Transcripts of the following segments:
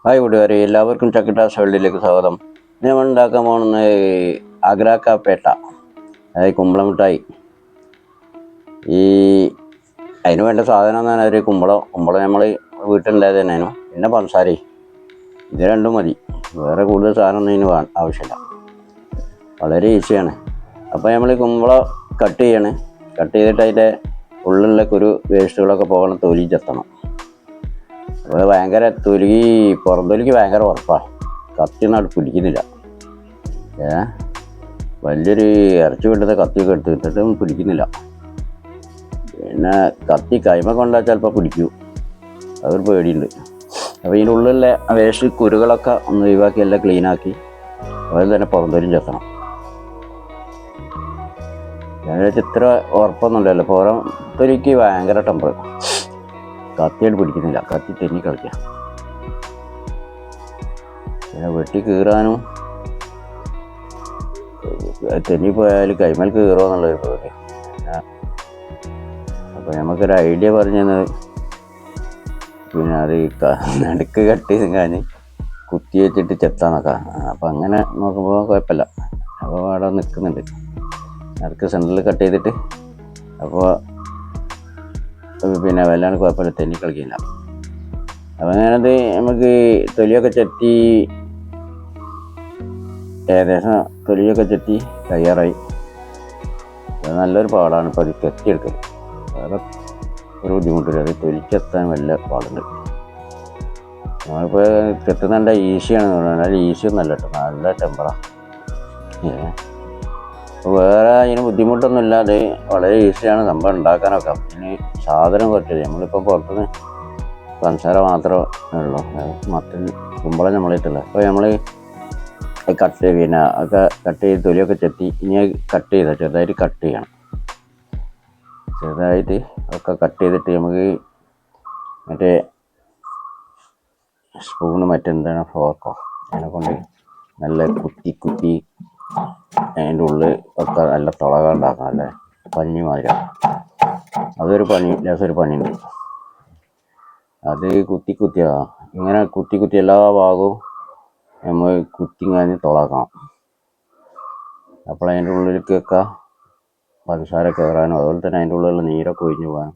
Hi കൂട്ടുകാരെ, എല്ലാവർക്കും ചക്കിട്ടാസ് വേൾഡിലേക്ക് സ്വാഗതം. നമ്മൾ ഉണ്ടാക്കാൻ പോകുന്ന അഗ്രാക്കപ്പേട്ട, അതായത് കുമ്പളം മിഠായി. ഈ അതിന് വേണ്ട സാധനം എന്ന് പറഞ്ഞാൽ ഒരു കുമ്പളം നമ്മൾ വീട്ടിലുണ്ടായത് തന്നെയാണ്. പിന്നെ പഞ്ചസാരയും, ഇത് രണ്ടും മതി. വേറെ കൂടുതൽ സാധനം ഒന്നും ഇതിന് ആവശ്യമില്ല. വളരെ ഈസിയാണ്. അപ്പോൾ നമ്മൾ കുമ്പളം കട്ട് ചെയ്യണം. കട്ട് ചെയ്തിട്ട് അതിൻ്റെ ഉള്ളിലുള്ള വേസ്റ്റുകളൊക്കെ പോകണം, തൊലി ചെത്തണം. അപ്പോൾ ഭയങ്കര പുറംതൊലിക്ക് ഭയങ്കര ഉറപ്പാണ്. കത്തിയൊന്നും പിടിക്കുന്നില്ല. വലിയൊരു ഇറച്ചി കിട്ടുന്ന കത്തിയൊക്കെ എടുത്തിട്ടും പിടിക്കുന്നില്ല. പിന്നെ കത്തി കൈമ കൊണ്ടാൽ ചിലപ്പോൾ പിടിക്കൂ, അതൊരു പേടിയുണ്ട്. അപ്പോൾ ഇതിൻ്റെ ഉള്ളിലെ വേസ്റ്റ് കുരുകളൊക്കെ ഒന്ന് ഒഴിവാക്കി എല്ലാം ക്ലീനാക്കി അതിൽ തന്നെ പുറംതൊലിയും ചെത്തണം. ഞാൻ ഇത്ര ഉറപ്പൊന്നുമില്ലല്ലോ. പുറംതൊലിക്ക് ഭയങ്കര ടെമ്പർ, കത്തിയായിട്ട് പിടിക്കുന്നില്ല. കത്തി തെന്നി കളിക്കുക. പിന്നെ വെട്ടി കീറാനും തെന്നിപ്പോയാൽ കൈമേൽ കീറുമോ എന്നുള്ളൊരു പേടി. അപ്പോൾ നമുക്കൊരു ഐഡിയ പറഞ്ഞു തന്നത്, പിന്നെ അത് നടുക്ക് കട്ട് ചെയ്ത് കഴിഞ്ഞ് കുത്തി വെച്ചിട്ട് ചെത്താൻ നോക്കാം. അപ്പോൾ അങ്ങനെ നോക്കുമ്പോൾ കുഴപ്പമില്ല. അപ്പോൾ അവിടെ നിൽക്കുന്നുണ്ട്. നടുക്ക് സെൻറ്ററിൽ കട്ട് ചെയ്തിട്ട് അപ്പോൾ പിന്നെ വല്ലാണ്ട് കുഴപ്പമില്ല, തെന്നി കളിക്കില്ല. അപ്പം അങ്ങനത് നമുക്ക് തൊലിയൊക്കെ ചെത്തി ഏകദേശം തൊലിയൊക്കെ ചെത്തി തയ്യാറായി. അത് നല്ലൊരു പാടാണ് ഇപ്പോൾ അത് ചെത്തിയെടുക്കൽ. വേറെ ഒരു ബുദ്ധിമുട്ടില്ല. അത് തൊലിച്ചെത്താൻ വല്ല പാടുണ്ട്. നമ്മളിപ്പോൾ ചെത്തുന്നുണ്ട ഈസിയാണെന്ന് പറഞ്ഞാൽ നല്ല ഈസിയൊന്നുമല്ല കേട്ടോ, നല്ല ടെമ്പറാണ്. വേറെ അതിന് ബുദ്ധിമുട്ടൊന്നുമില്ലാതെ വളരെ ഈസിയാണ് സംഭവം ഉണ്ടാക്കാനൊക്കെ. പിന്നെ സാധനം കുറച്ചില്ല. നമ്മളിപ്പോൾ പുറത്തുനിന്ന് പഞ്ചസാര മാത്രമേ ഉള്ളൂ, മറ്റൻ കുമ്പളം നമ്മളിട്ടുള്ളത്. അപ്പോൾ നമ്മൾ പിന്നെ ഒക്കെ കട്ട് ചെയ്ത് തൊലിയൊക്കെ ചെത്തി ഇനി കട്ട് ചെയ്താൽ ചെറുതായിട്ട് കട്ട് ചെയ്യണം. ചെറുതായിട്ട് ഒക്കെ കട്ട് ചെയ്തിട്ട് നമുക്ക് മറ്റേ സ്പൂണ് മറ്റെന്താണ് ഫോർക്കോ അതിനെ കൊണ്ട് നല്ല കുത്തി അതിൻ്റെ ഉള്ളിൽ ഒക്കെ നല്ല തുളക ഉണ്ടാക്കണം. നല്ല പഞ്ഞി മാതിരിയാണ്. അതൊരു ലേശൊരു പണിയുണ്ട്. അത് കുത്തിയാണ് ഇങ്ങനെ കുത്തി എല്ലാ ഭാഗവും നമ്മൾ കുത്തിങ്ങാഞ്ഞ് തുളക്കണം. അപ്പോൾ അതിൻ്റെ ഉള്ളിലേക്കൊക്കെ പഞ്ചസാര കയറാനും അതുപോലെ തന്നെ അതിൻ്റെ ഉള്ളിലുള്ള നീരൊക്കെ ഒഴിഞ്ഞു പോകാനും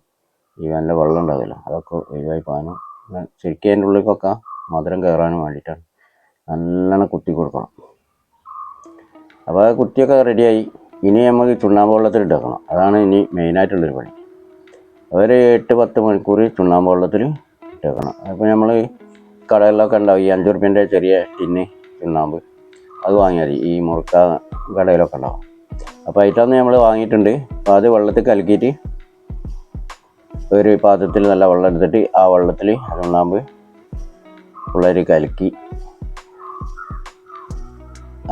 ഈ നല്ല വെള്ളം ഉണ്ടാവില്ല അതൊക്കെ ഒഴിവായി പോകാനും ശരിക്കും അതിൻ്റെ ഉള്ളിലേക്കൊക്കെ മധുരം കയറാനും വേണ്ടിയിട്ടാണ് നല്ലോണം കുത്തി കൊടുക്കണം. അപ്പോൾ ആ കുത്തിയൊക്കെ റെഡിയായി. ഇനി നമുക്ക് ചുണ്ണാമ്പ് വെള്ളത്തിൽ ഇട്ടേക്കണം. അതാണ് ഇനി മെയിനായിട്ടുള്ളൊരു പണി. ഒരു 8-10 മണിക്കൂർ ചുണ്ണാമ്പ് വെള്ളത്തിൽ ഇട്ടേക്കണം. അപ്പോൾ നമ്മൾ കടകളിലൊക്കെ ഉണ്ടാവും ഈ 5 റുപ്യൻ്റെ ചെറിയ ടിന്ന് ചുണ്ണാമ്പ്, അത് വാങ്ങിയാൽ മതി. ഈ മുറുക്ക കടയിലൊക്കെ ഉണ്ടാവും. അപ്പോൾ അതിലൊന്ന് നമ്മൾ വാങ്ങിയിട്ടുണ്ട്. അപ്പോൾ അത് വെള്ളത്തിൽ കലക്കിയിട്ട് ഒരു പാത്രത്തിൽ നല്ല വെള്ളം എടുത്തിട്ട് ആ വെള്ളത്തിൽ ചുണ്ണാമ്പ് പിള്ളേർ കലക്കി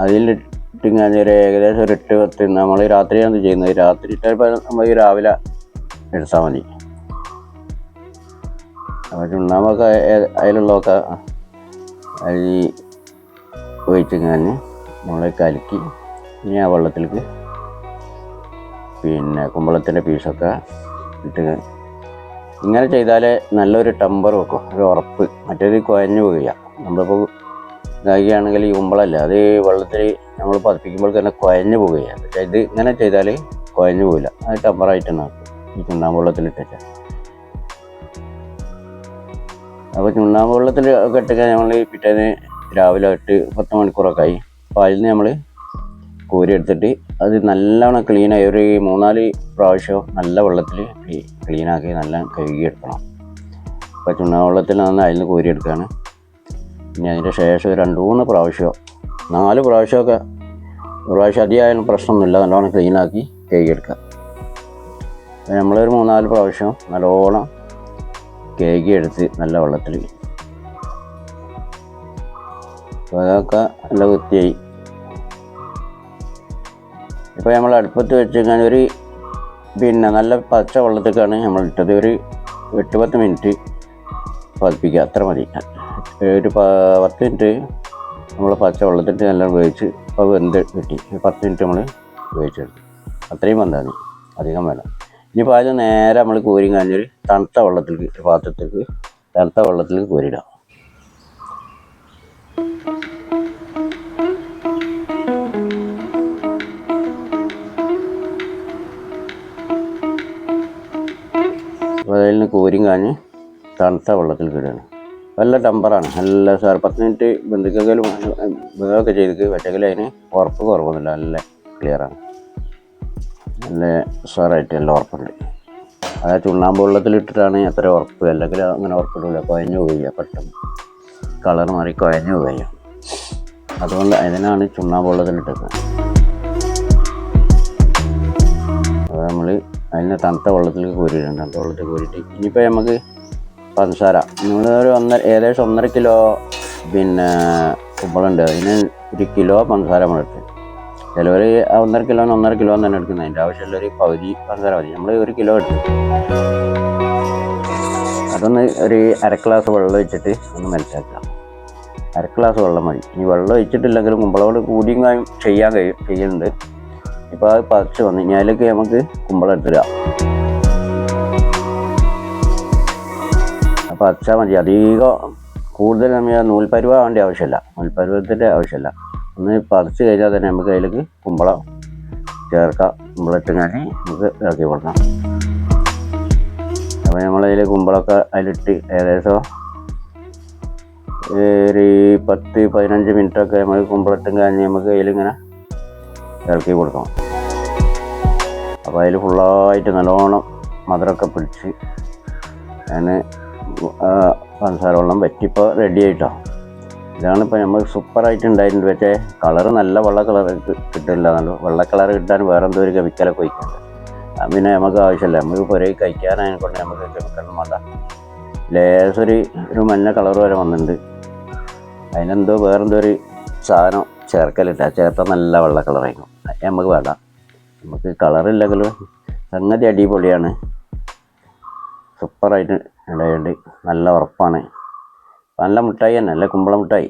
അതിലിട്ടിങ്ങനെ ഏകദേശം ഒരു 8-10 നമ്മൾ രാത്രിയാണ് ചെയ്യുന്നത്. രാത്രി ചിലപ്പോൾ നമ്മൾ രാവിലെ എടുത്താൽ മതി. അപ്പോൾ ചുണ്ണാമ്പൊക്കെ അതിലുള്ളതൊക്കെ അതിൽ ഒഴിച്ചിങ്ങനെ നമ്മൾ കലക്കി ഇനി ആ വെള്ളത്തിലേക്ക് പിന്നെ കുമ്പളത്തിൻ്റെ പീസൊക്കെ ഇട്ട് ഇങ്ങനെ ചെയ്താൽ നല്ലൊരു ടെമ്പർ വെക്കും, ഒരു ഉറപ്പ്. മറ്റേത് കുഴഞ്ഞു പോവുക. നമ്മളിപ്പോൾ ഇതാക്കുകയാണെങ്കിൽ ഈ കുമ്പളല്ല അത് വെള്ളത്തിൽ നമ്മൾ പതിപ്പിക്കുമ്പോൾ തന്നെ കുഴഞ്ഞു പോവുകയാണ്. പക്ഷേ ഇത് ഇങ്ങനെ ചെയ്താൽ കുഴഞ്ഞു പോവില്ല, അത് ടെമ്പറായിട്ടാണ് ഈ ചുണ്ണാമ്പ് വെള്ളത്തിലിട്ടിട്ട്. അപ്പോൾ ചുണ്ണാമ്പ് വെള്ളത്തിൽ ഒക്കെ ഇട്ടൊക്കെ നമ്മൾ പിറ്റേന്ന് രാവിലെ 8-10 മണിക്കൂറൊക്കെ ആയി. അപ്പോൾ അതിൽ നിന്ന് നമ്മൾ കോരി എടുത്തിട്ട് അത് നല്ലോണം ക്ലീനായി ഒരു 3-4 പ്രാവശ്യം നല്ല വെള്ളത്തിൽ ക്ലീനാക്കി നല്ല കഴുകിയെടുക്കണം. അപ്പോൾ ചുണ്ണാമ്പ് വെള്ളത്തിൽ നിന്ന് അതിൽ നിന്ന് കോരി എടുക്കുകയാണ്. ഇനി അതിൻ്റെ ശേഷം 2-3 പ്രാവശ്യമോ 4 പ്രാവശ്യമൊക്കെ, ഒരു പ്രാവശ്യം അധികമായാലും പ്രശ്നമൊന്നുമില്ല, നല്ലോണം ക്ലീനാക്കി കഴുകിയെടുക്കുക. നമ്മളൊരു 3-4 പ്രാവശ്യം നല്ലോണം കേക്കിയെടുത്ത് നല്ല വെള്ളത്തിൽ അതൊക്കെ നല്ല വൃത്തിയായി. ഇപ്പോൾ നമ്മൾ അടുപ്പത്ത് വെച്ച് ഒരു പിന്നെ നല്ല പച്ച വെള്ളത്തേക്കാണ് നമ്മൾ ഇട്ടത്. ഒരു 8-10 മിനിറ്റ് പതിപ്പിക്കുക, അത്ര മതി. ഒരു 10 മിനിറ്റ് നമ്മൾ പച്ച വെള്ളത്തിട്ട് നല്ല വേവിച്ച് അപ്പോൾ വെന്ത് കിട്ടി. 10 മിനിറ്റ് നമ്മൾ വേവിച്ചെടുത്തു, അത്രയും വന്നാൽ മതി, അധികം വേണം. ഇനിയിപ്പോൾ ആദ്യം നേരെ നമ്മൾ കോരി കഴിഞ്ഞൊരു തണുത്ത വെള്ളത്തിലേക്ക് പാത്രത്തിലേക്ക് തണുത്ത വെള്ളത്തിലേക്ക് കോരിയിടാം. അപ്പോൾ അതിൽ നിന്ന് കോരിയും കാഞ്ഞ് തണുത്ത വെള്ളത്തിൽ കിടുകയാണ്. നല്ല ടെമ്പറാണ്, നല്ല സാർ 10 മിനിറ്റ് ബന്ധുക്കെങ്കിലും ബന്ധമൊക്കെ ചെയ്തിട്ട് പക്ഷേങ്കിൽ അതിന് ഉറപ്പ് കുറവൊന്നുമില്ല, നല്ല ക്ലിയറാണ്, നല്ല ഉഷാറായിട്ട് നല്ല ഉറപ്പുണ്ട്. അതായത് ചുണ്ണാമ്പ് വെള്ളത്തിലിട്ടിട്ടാണ് അത്ര ഉറപ്പ്, അല്ലെങ്കിൽ അങ്ങനെ ഉറപ്പിടില്ല, കുഴഞ്ഞു പോവുക, പെട്ടെന്ന് കളർ മാറി കുഴഞ്ഞു പോവുക. അതുകൊണ്ട് അതിനാണ് ചുണ്ണാമ്പ് വെള്ളത്തിലിട്ടത്. അത് നമ്മൾ അതിനെ തണുത്ത വെള്ളത്തിലേക്ക് കോരിയിട്ടുണ്ട്. തണുത്ത വെള്ളത്തിൽ കോരിയിട്ട് ഇനിയിപ്പോൾ നമുക്ക് പഞ്ചസാര നമ്മളൊരു ഏകദേശം 1.5 കിലോ പിന്നെ കുമ്പളുണ്ട്, അതിന് 1 കിലോ പഞ്ചസാര നമ്മളിട്ട്. ചിലവർ 1.5 കിലോന് 1.5 കിലോ തന്നെ എടുക്കുന്നത്, അതിൻ്റെ ആവശ്യമുള്ള ഒരു പകുതി പഞ്ചസാര മതി. നമ്മൾ 1 കിലോ എടുത്തു. അതൊന്ന് ഒരു 1/2 ഗ്ലാസ് വെള്ളം ഒഴിച്ചിട്ട് ഒന്ന് മെൽറ്റാക്കുക. 1/2 ഗ്ലാസ് വെള്ളം മതി. ഇനി വെള്ളം ഒഴിച്ചിട്ടില്ലെങ്കിലും കുമ്പളോട് കൂടിയും ചെയ്യുന്നുണ്ട്. ഇപ്പോൾ അത് പറിച്ച് വന്നു ഇനി അതിലേക്ക് നമുക്ക് കുമ്പളം ഇട്ടിടുക. അപ്പോൾ അച്ചാൽ മതി, അധികം കൂടുതൽ നമ്മൾ നൂൽപ്പരുവ വേണ്ട ആവശ്യമില്ല, നൂൽപ്പരുവത്തിൻ്റെ ആവശ്യമില്ല. ഒന്ന് പറിച്ച് കഴിഞ്ഞാൽ തന്നെ നമുക്ക് അതിലേക്ക് കുമ്പളം ചേർക്കാം. കുമ്പളമിട്ട് കഴിഞ്ഞ് നമുക്ക് ഇറക്കി കൊടുക്കാം. അപ്പോൾ നമ്മളതിൽ കുമ്പളമൊക്കെ അതിലിട്ട് ഏകദേശം ഒരു 10-15 മിനിറ്റൊക്കെ നമുക്ക് കുമ്പളമിട്ടും കഴിഞ്ഞ് നമുക്ക് അതിലിങ്ങനെ ഇറക്കി കൊടുക്കണം. അപ്പോൾ അതിൽ ഫുള്ളായിട്ട് നല്ലോണം മധുരമൊക്കെ പിടിച്ച് അതിന് പഞ്ചസാര വെള്ളം പറ്റിപ്പോൾ റെഡി ആയിട്ടോ. ഇതാണിപ്പോൾ നമ്മൾ സൂപ്പറായിട്ട് ഉണ്ടായിട്ടുണ്ട്. പക്ഷേ കളറ് നല്ല വെള്ള കളർ കിട്ടില്ല, നല്ല വെള്ള കളർ കിട്ടാൻ വേറെ എന്തോ ഒരു കെമിക്കലൊക്കെ ഒഴിക്കുന്നുണ്ട്. പിന്നെ നമുക്ക് ആവശ്യമില്ല, നമുക്ക് പുരേ കഴിക്കാനായതിനെ കൊണ്ട് നമുക്ക് കെമിക്കലൊന്നും വേണ്ട. ലേശൊരു മഞ്ഞ കളർ വരെ വന്നിട്ടുണ്ട്. അതിനെന്തോ വേറെന്തോ ഒരു സാധനം ചേർക്കലില്ല, ചേർത്താൽ നല്ല വെള്ള കളറായിരിക്കും. നമുക്ക് വേണ്ട, നമുക്ക് കളറില്ലെങ്കിലും സംഗതി അടിപൊളിയാണ്, സൂപ്പറായിട്ട് ഉണ്ടായിട്ടുണ്ട്. നല്ല ഉറപ്പാണ്, നല്ല മിഠായി തന്നെ, നല്ല കുമ്പള മിഠായി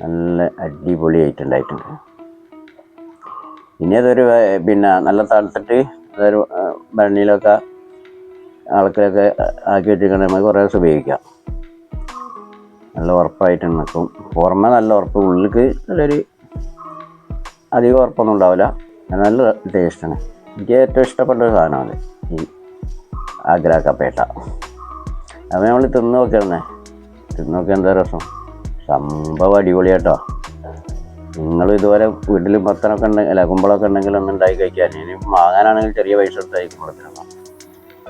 നല്ല അടിപൊളിയായിട്ടുണ്ടായിട്ടുണ്ട്. ഇനി അതൊരു പിന്നെ നല്ല തണുത്തിട്ട് അതൊരു ഭരണിയിലൊക്കെ ആൾക്കാരൊക്കെ ആക്കി വെച്ചിട്ട് നമുക്ക് കുറേ ദിവസം ഉപയോഗിക്കാം. നല്ല ഉറപ്പായിട്ട് നിൽക്കും, പുറമെ നല്ല ഉറപ്പ്, ഉള്ളിലേക്ക് നല്ലൊരു അധികം ഉറപ്പൊന്നും ഉണ്ടാവില്ല, നല്ല ടേസ്റ്റാണ്. എനിക്ക് ഏറ്റവും ഇഷ്ടപ്പെട്ട ഒരു സാധനമാണ് ഈ ആഗ്ര കപ്പേട്ട. അപ്പോൾ നമ്മൾ തിന്ന് നോക്കിയാൽ എന്താ രസം, സംഭവം അടിപൊളിയാട്ടോ. നിങ്ങൾ ഇതുപോലെ വീട്ടിൽ മത്തനൊക്കെ ഉണ്ടെങ്കിൽ അല്ല കുമ്പളമൊക്കെ ഉണ്ടെങ്കിൽ ഒന്ന് ഉണ്ടാക്കി കഴിക്കാൻ. ഇനി വാങ്ങാനാണെങ്കിൽ ചെറിയ പൈസ എടുത്തായി കുമ്പളത്തിനൊക്കെ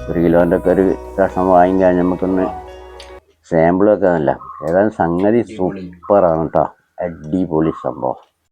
1 കിലോൻ്റെ ഒക്കെ ഒരു കഷ്ണം വാങ്ങിക്കാൻ നമുക്കൊന്ന് സാമ്പിൾ വെക്കാനല്ല. ഏതായാലും സംഗതി സൂപ്പറാണ് കേട്ടോ, അടിപൊളി സംഭവം.